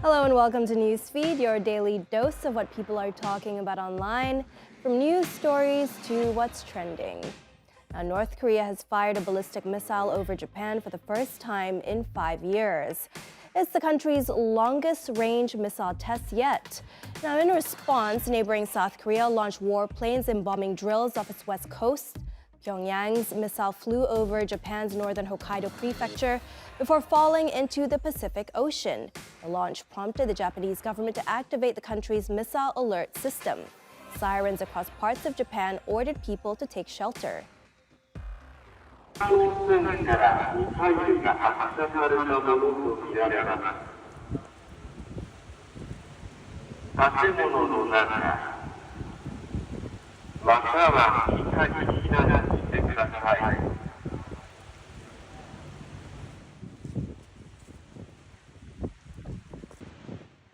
Hello and welcome to Newsfeed, your daily dose of what people are talking about online, from news stories to what's trending. Now, North Korea has fired a ballistic missile over Japan for the first time in 5 years. It's the country's longest-range missile test yet. Now, in response, neighboring South Korea launched warplanes and bombing drills off its west coast. Pyongyang's missile flew over Japan's northern Hokkaido prefecture before falling into the Pacific Ocean. The launch prompted the Japanese government to activate the country's missile alert system. Sirens across parts of Japan ordered people to take shelter.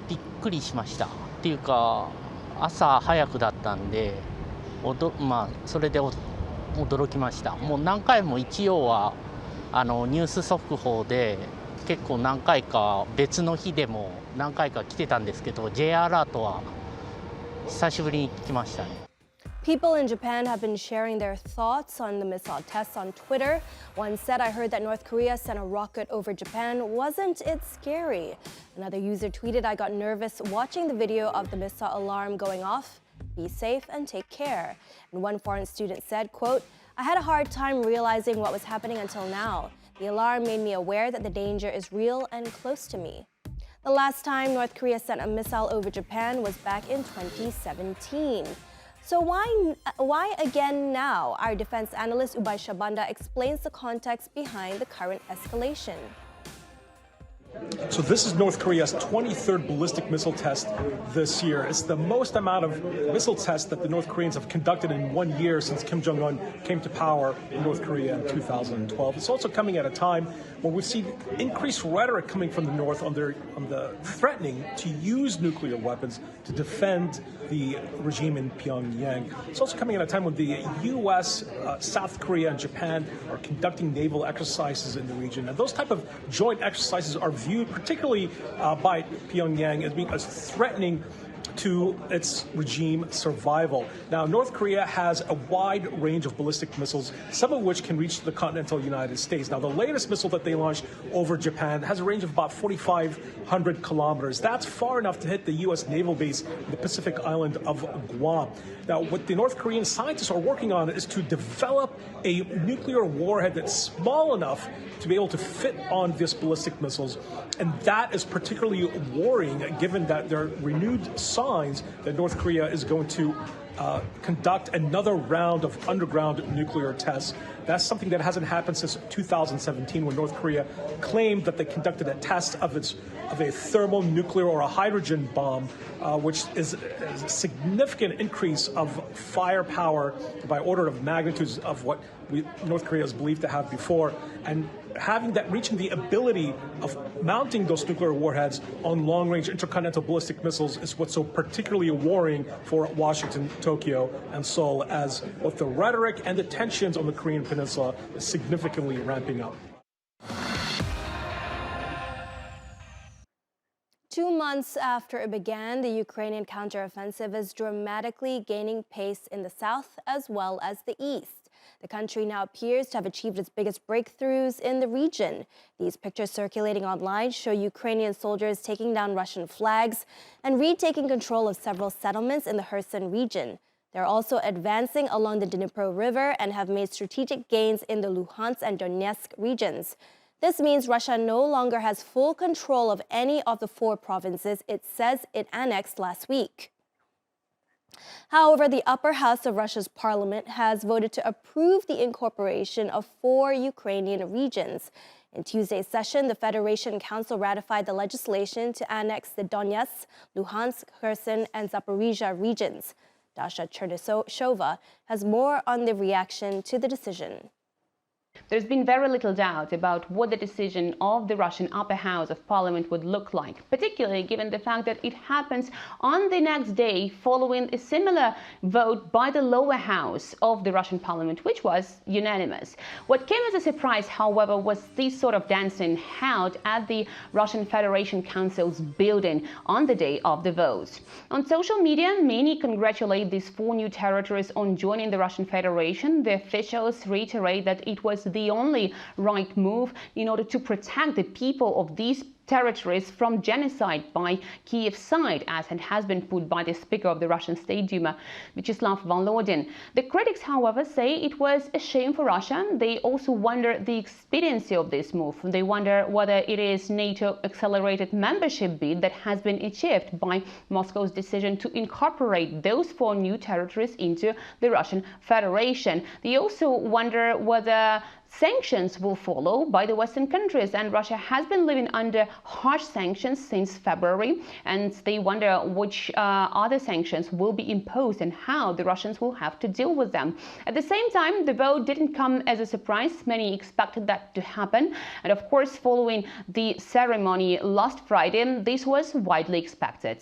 びっくりしましたっていうか、朝早くだったんで、それで驚きました。もう何回も一応はニュース速報で結構何回か別の日でも何回か来てたんですけど、Jアラートは久しぶりに聞きましたね。People in Japan have been sharing their thoughts on the missile tests on Twitter. One said, "I heard that North Korea sent a rocket over Japan. Wasn't it scary?" Another user tweeted, "I got nervous watching the video of the missile alarm going off. Be safe and take care." And one foreign student said, quote, "I had a hard time realizing what was happening until now. The alarm made me aware that the danger is real and close to me." The last time North Korea sent a missile over Japan was back in 2017. So why again now? Our defense analyst Ubay Shabanda explains the context behind the current escalation. So this is North Korea's 23rd ballistic missile test this year. It's the most amount of missile tests that the North Koreans have conducted in 1 year since Kim Jong-un came to power in North Korea in 2012. It's also coming at a time when we see increased rhetoric coming from the North on the threatening to use nuclear weapons to defend the regime in Pyongyang. It's also coming at a time when the U.S., South Korea, and Japan are conducting naval exercises in the region. And those type of joint exercises are viewed, particularly by Pyongyang, as being threatening to its regime survival. Now, North Korea has a wide range of ballistic missiles, some of which can reach the continental United States. Now, the latest missile that they launched over Japan has a range of about 4,500 kilometers. That's far enough to hit the U.S. naval base in the Pacific island of Guam. Now, what the North Korean scientists are working on is to develop a nuclear warhead that's small enough to be able to fit on these ballistic missiles. And that is particularly worrying, given that there are renewed signs that North Korea is going to conduct another round of underground nuclear tests. That's something that hasn't happened since 2017, when North Korea claimed that they conducted a test of a thermal, nuclear, or a hydrogen bomb, which is a significant increase of firepower by order of magnitudes of what North Korea is believed to have before. And having that, reaching the ability of mounting those nuclear warheads on long-range intercontinental ballistic missiles is what's so particularly worrying for Washington, Tokyo, and Seoul, as both the rhetoric and the tensions on the Korean Peninsula is significantly ramping up. 2 months after it began, the Ukrainian counteroffensive is dramatically gaining pace in the south as well as the east. The country now appears to have achieved its biggest breakthroughs in the region. These pictures circulating online show Ukrainian soldiers taking down Russian flags and retaking control of several settlements in the Kherson region. They're also advancing along the Dnipro River and have made strategic gains in the Luhansk and Donetsk regions. This means Russia no longer has full control of any of the 4 provinces it says it annexed last week. However, the upper house of Russia's parliament has voted to approve the incorporation of 4 Ukrainian regions. In Tuesday's session, the Federation Council ratified the legislation to annex the Donetsk, Luhansk, Kherson, and Zaporizhia regions. Dasha Chernysova has more on the reaction to the decision. There's been very little doubt about what the decision of the Russian upper house of parliament would look like, particularly given the fact that it happens on the next day following a similar vote by the lower house of the Russian parliament, which was unanimous. What came as a surprise, however, was this sort of dancing held at the Russian Federation Council's building on the day of the vote. On social media, many congratulate these 4 new territories on joining the Russian Federation. The officials reiterate that it was the only right move in order to protect the people of these territories from genocide by Kiev's side, as it has been put by the Speaker of the Russian State Duma, Vyacheslav Volodin. The critics, however, say it was a shame for Russia. They also wonder the expediency of this move. They wonder whether it is NATO accelerated membership bid that has been achieved by Moscow's decision to incorporate those 4 new territories into the Russian Federation. They also wonder whether sanctions will follow by the Western countries, and Russia has been living under harsh sanctions since February, and they wonder which other sanctions will be imposed and how the Russians will have to deal with them. At the same time, the vote didn't come as a surprise. Many expected that to happen, and of course, following the ceremony last Friday, this was widely expected.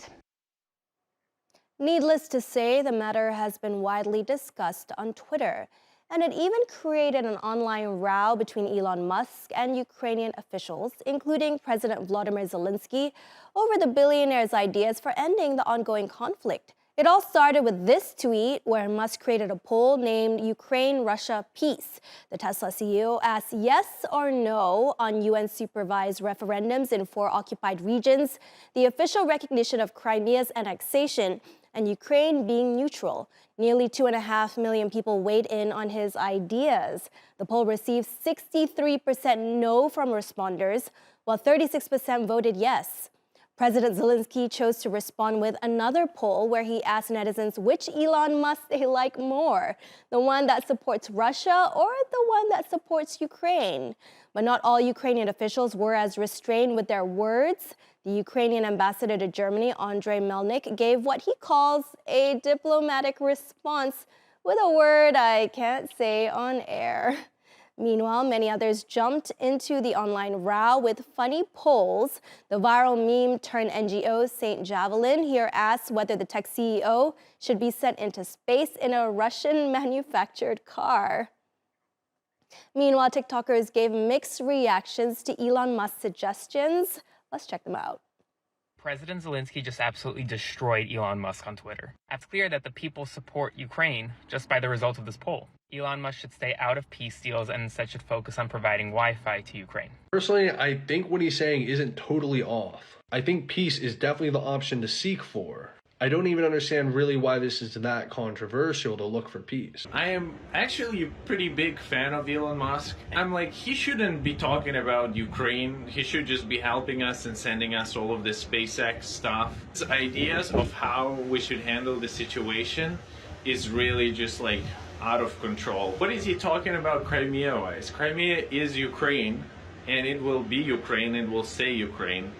Needless to say, the matter has been widely discussed on Twitter. And it even created an online row between Elon Musk and Ukrainian officials, including President Volodymyr Zelensky, over the billionaire's ideas for ending the ongoing conflict. It all started with this tweet where Musk created a poll named Ukraine-Russia Peace. The Tesla CEO asked yes or no on UN-supervised referendums in 4 occupied regions, the official recognition of Crimea's annexation, and Ukraine being neutral. Nearly 2.5 million people weighed in on his ideas. The poll received 63% no from responders, while 36% voted yes. President Zelensky chose to respond with another poll where he asked netizens which Elon Musk they like more, the one that supports Russia or the one that supports Ukraine. But not all Ukrainian officials were as restrained with their words. The Ukrainian ambassador to Germany, Andrei Melnik, gave what he calls a diplomatic response with a word I can't say on air. Meanwhile, many others jumped into the online row with funny polls. The viral meme turned NGO Saint Javelin here asks whether the tech CEO should be sent into space in a Russian-manufactured car. Meanwhile, TikTokers gave mixed reactions to Elon Musk's suggestions. Let's check them out. President Zelensky just absolutely destroyed Elon Musk on Twitter. It's clear that the people support Ukraine just by the result of this poll. Elon Musk should stay out of peace deals and instead should focus on providing Wi-Fi to Ukraine. Personally, I think what he's saying isn't totally off. I think peace is definitely the option to seek for. I don't even understand really why this is that controversial to look for peace. I am actually a pretty big fan of Elon Musk. I'm like, he shouldn't be talking about Ukraine. He should just be helping us and sending us all of this SpaceX stuff. His ideas of how we should handle the situation is really just like out of control. What is he talking about Crimea-wise? Crimea is Ukraine, and it will be Ukraine, and will stay Ukraine.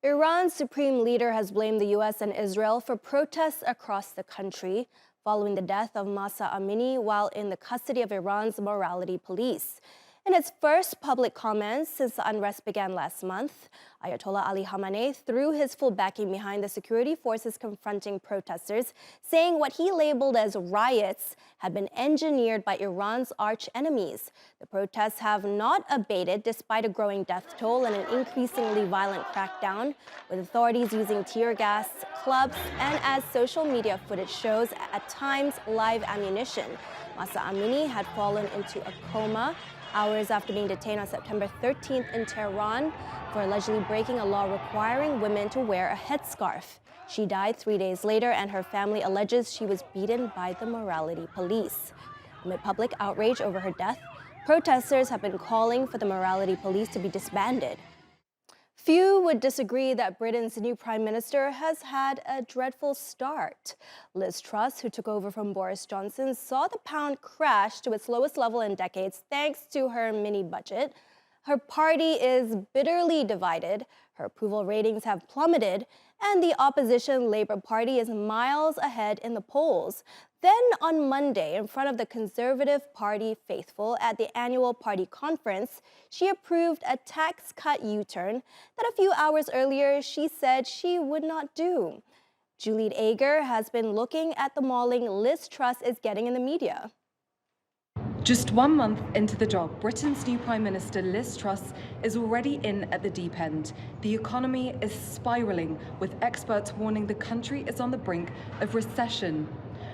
Iran's supreme leader has blamed the U.S. and Israel for protests across the country following the death of Mahsa Amini while in the custody of Iran's morality police. In its first public comments since the unrest began last month, Ayatollah Ali Khamenei threw his full backing behind the security forces confronting protesters, saying what he labeled as riots had been engineered by Iran's arch enemies. The protests have not abated despite a growing death toll and an increasingly violent crackdown, with authorities using tear gas, clubs, and, as social media footage shows, at times live ammunition. Mahsa Amini had fallen into a coma hours after being detained on September 13th in Tehran for allegedly breaking a law requiring women to wear a headscarf. She died 3 days later, and her family alleges she was beaten by the morality police. Amid public outrage over her death, protesters have been calling for the morality police to be disbanded. Few would disagree that Britain's new Prime Minister has had a dreadful start. Liz Truss, who took over from Boris Johnson, saw the pound crash to its lowest level in decades thanks to her mini budget. Her party is bitterly divided, her approval ratings have plummeted, and the opposition Labour Party is miles ahead in the polls. Then on Monday, in front of the Conservative Party faithful at the annual party conference, she approved a tax cut U-turn that a few hours earlier she said she would not do. Juliet Ager has been looking at the mauling Liz Truss is getting in the media. Just 1 month into the job, Britain's new Prime Minister Liz Truss is already in at the deep end. The economy is spiralling, with experts warning the country is on the brink of recession.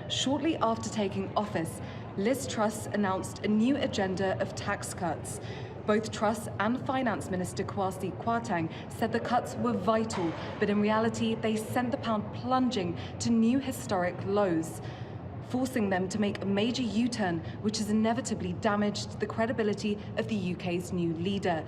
Shortly after taking office, Liz Truss announced a new agenda of tax cuts. Both Truss and Finance Minister Kwasi Kwarteng said the cuts were vital, but in reality, they sent the pound plunging to new historic lows, forcing them to make a major U-turn, which has inevitably damaged the credibility of the UK's new leader.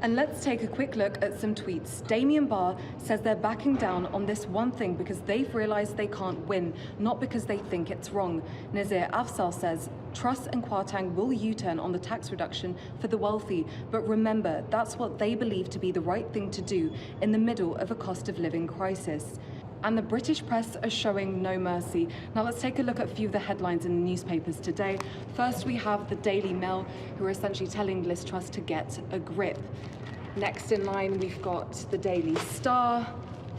And let's take a quick look at some tweets. Damien Barr says they're backing down on this one thing because they've realised they can't win, not because they think it's wrong. Nazir Afzal says Truss and Kwarteng will U-turn on the tax reduction for the wealthy, but remember, that's what they believe to be the right thing to do in the middle of a cost of living crisis. And the British press are showing no mercy. Now let's take a look at a few of the headlines in the newspapers today. First, we have the Daily Mail, who are essentially telling Liz Truss to get a grip. Next in line, we've got the Daily Star,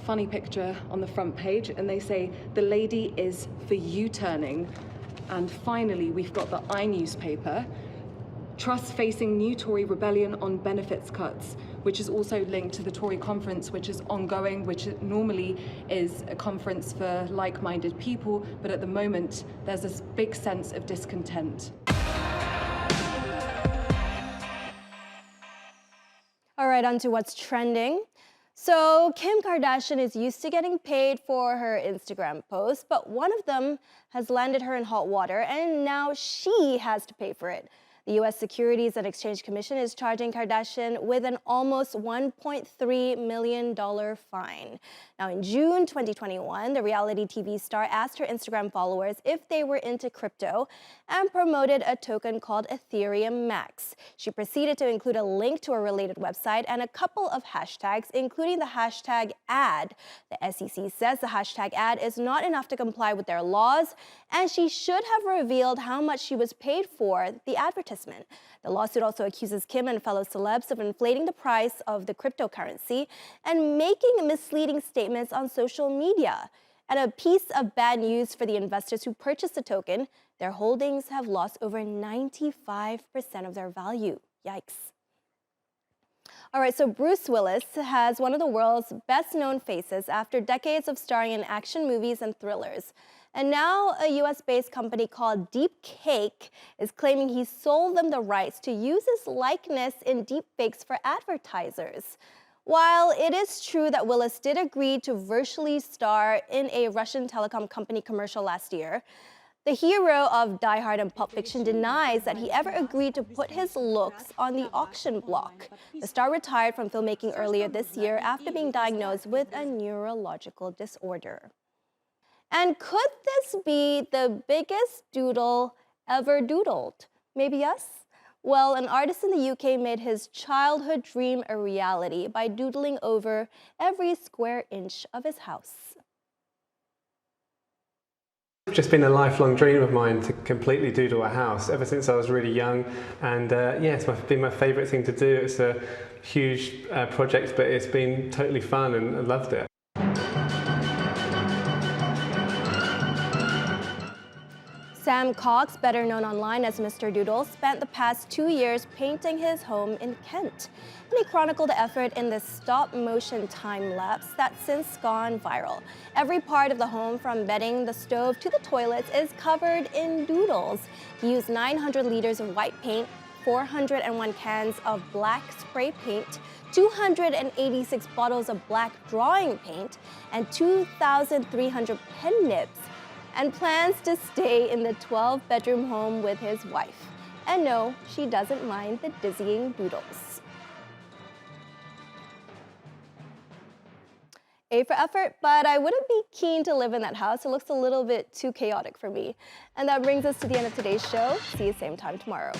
funny picture on the front page, and they say the lady is for U-turning. And finally, we've got the I newspaper, Truss facing new Tory rebellion on benefits cuts, which is also linked to the Tory conference, which is ongoing, which normally is a conference for like-minded people, but at the moment, there's this big sense of discontent. All right, on to what's trending. So Kim Kardashian is used to getting paid for her Instagram posts, but one of them has landed her in hot water, and now she has to pay for it. The U.S. Securities and Exchange Commission is charging Kardashian with an almost $1.3 million fine. Now, in June 2021, the reality TV star asked her Instagram followers if they were into crypto and promoted a token called Ethereum Max. She proceeded to include a link to a related website and a couple of hashtags, including the hashtag ad. The SEC says the hashtag ad is not enough to comply with their laws, and she should have revealed how much she was paid for the advertisement. The lawsuit also accuses Kim and fellow celebs of inflating the price of the cryptocurrency and making misleading statements on social media. And a piece of bad news for the investors who purchased the token, their holdings have lost over 95% of their value. Yikes. All right, so Bruce Willis has one of the world's best-known faces after decades of starring in action movies and thrillers. And now a US-based company called Deepcake is claiming he sold them the rights to use his likeness in deepfakes for advertisers. While it is true that Willis did agree to virtually star in a Russian telecom company commercial last year, the hero of Die Hard and Pulp Fiction denies that he ever agreed to put his looks on the auction block. The star retired from filmmaking earlier this year after being diagnosed with a neurological disorder. And could this be the biggest doodle ever doodled? Maybe us? Well, an artist in the UK made his childhood dream a reality by doodling over every square inch of his house. It's just been a lifelong dream of mine to completely doodle a house ever since I was really young, and yeah, it's been my favourite thing to do. It's a huge project, but it's been totally fun and I loved it. Sam Cox, better known online as Mr. Doodle, spent the past 2 years painting his home in Kent. And he chronicled the effort in this stop-motion time-lapse that's since gone viral. Every part of the home, from bedding, the stove, to the toilets, is covered in doodles. He used 900 liters of white paint, 401 cans of black spray paint, 286 bottles of black drawing paint, and 2,300 pen nibs, and plans to stay in the 12-bedroom home with his wife. And no, she doesn't mind the dizzying doodles. A for effort, but I wouldn't be keen to live in that house. It looks a little bit too chaotic for me. And that brings us to the end of today's show. See you same time tomorrow.